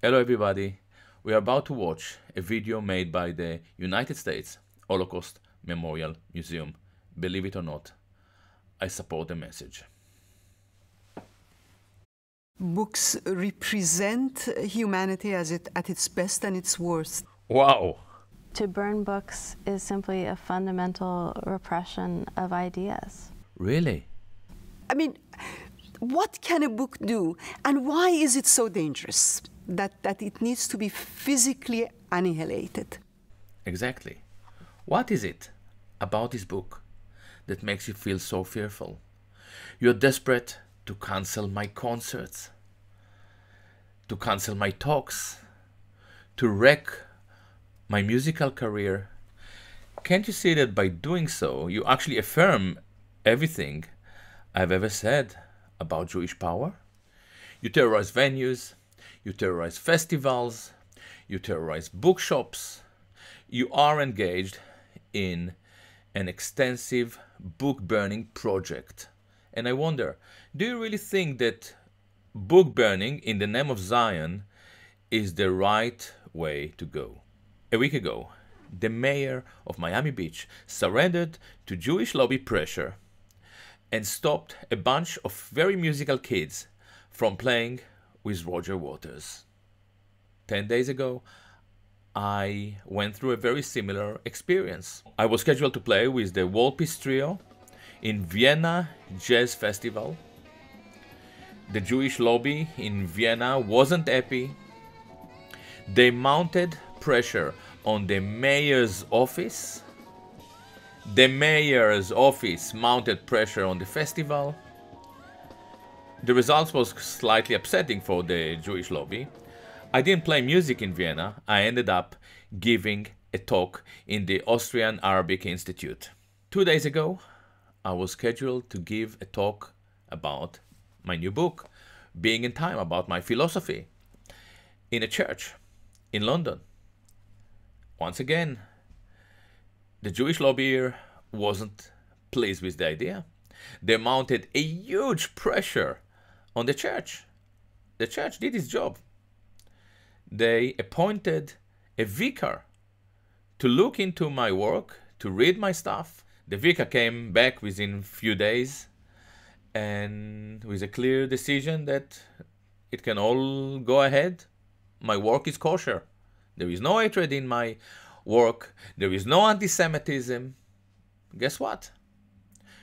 Hello everybody, we are about to watch a video made by the United States Holocaust Memorial Museum. Believe it or not, I support the message. Books represent humanity at its best and its worst. Wow! To burn books is simply a fundamental repression of ideas. Really? I mean, what can a book do, and why is it so dangerous that it needs to be physically annihilated? Exactly. What is it about this book that makes you feel so fearful? You're desperate to cancel my concerts, to cancel my talks, to wreck my musical career. Can't you see that by doing so, you actually affirm everything I've ever said about Jewish power? You terrorize venues, you terrorize festivals, you terrorize bookshops. You are engaged in an extensive book burning project. And I wonder, do you really think that book burning in the name of Zion is the right way to go? A week ago, the mayor of Miami Beach surrendered to Jewish lobby pressure and stopped a bunch of very musical kids from playing with Roger Waters. 10 days ago, I went through a very similar experience. I was scheduled to play with the World Peace Trio in Vienna Jazz Festival. The Jewish lobby in Vienna wasn't happy. They mounted pressure on the mayor's office. The mayor's office mounted pressure on the festival. The result was slightly upsetting for the Jewish lobby. I didn't play music in Vienna. I ended up giving a talk in the Austrian Arabic Institute. 2 days ago, I was scheduled to give a talk about my new book, Being in Time, about my philosophy, in a church in London. Once again, the Jewish lobby here wasn't pleased with the idea. They mounted a huge pressure on the church. The church did its job. They appointed a vicar to look into my work, to read my stuff. The vicar came back within a few days and with a clear decision that it can all go ahead. My work is kosher. There is no hatred in my work. There is no anti-Semitism. Guess what?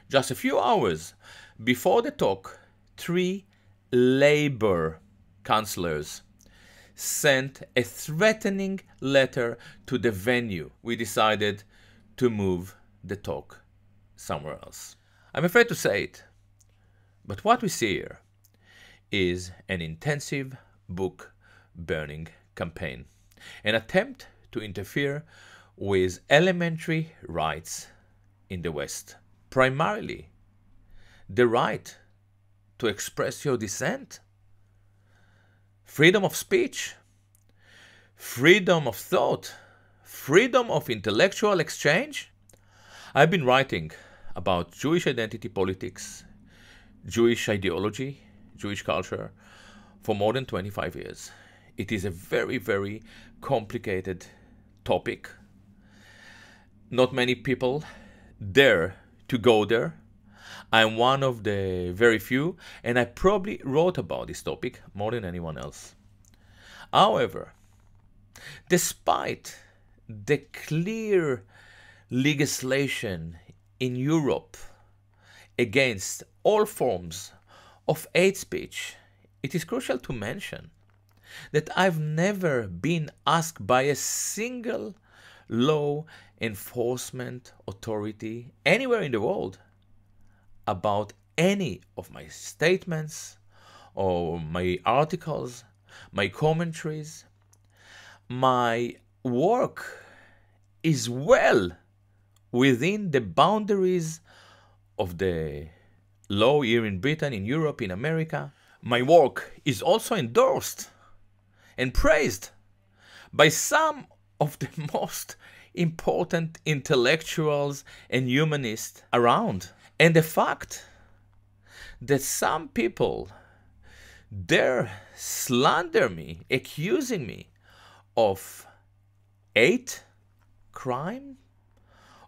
Just a few hours before the talk, 3 labor counselors sent a threatening letter to the venue. We decided to move the talk somewhere else. I'm afraid to say it, but what we see here is an intensive book burning campaign, an attempt to interfere with elementary rights in the West, primarily the right to express your dissent, freedom of speech, freedom of thought, freedom of intellectual exchange. I've been writing about Jewish identity politics, Jewish ideology, Jewish culture for more than 25 years. It is a very, very complicated topic. Not many people dare to go there. I'm one of the very few, and I probably wrote about this topic more than anyone else. However, despite the clear legislation in Europe against all forms of hate speech, it is crucial to mention that I've never been asked by a single law enforcement authority anywhere in the world about any of my statements or my articles, my commentaries. My work is well within the boundaries of the law here in Britain, in Europe, in America. My work is also endorsed and praised by some of the most important intellectuals and humanists around. And the fact that some people dare slander me, accusing me of hate crime,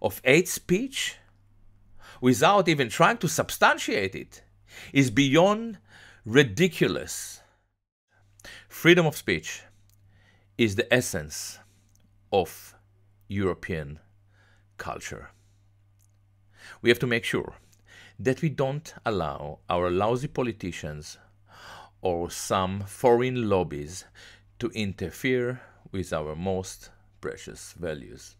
of hate speech, without even trying to substantiate it, is beyond ridiculous. Freedom of speech is the essence of European culture. We have to make sure that we don't allow our lousy politicians or some foreign lobbies to interfere with our most precious values.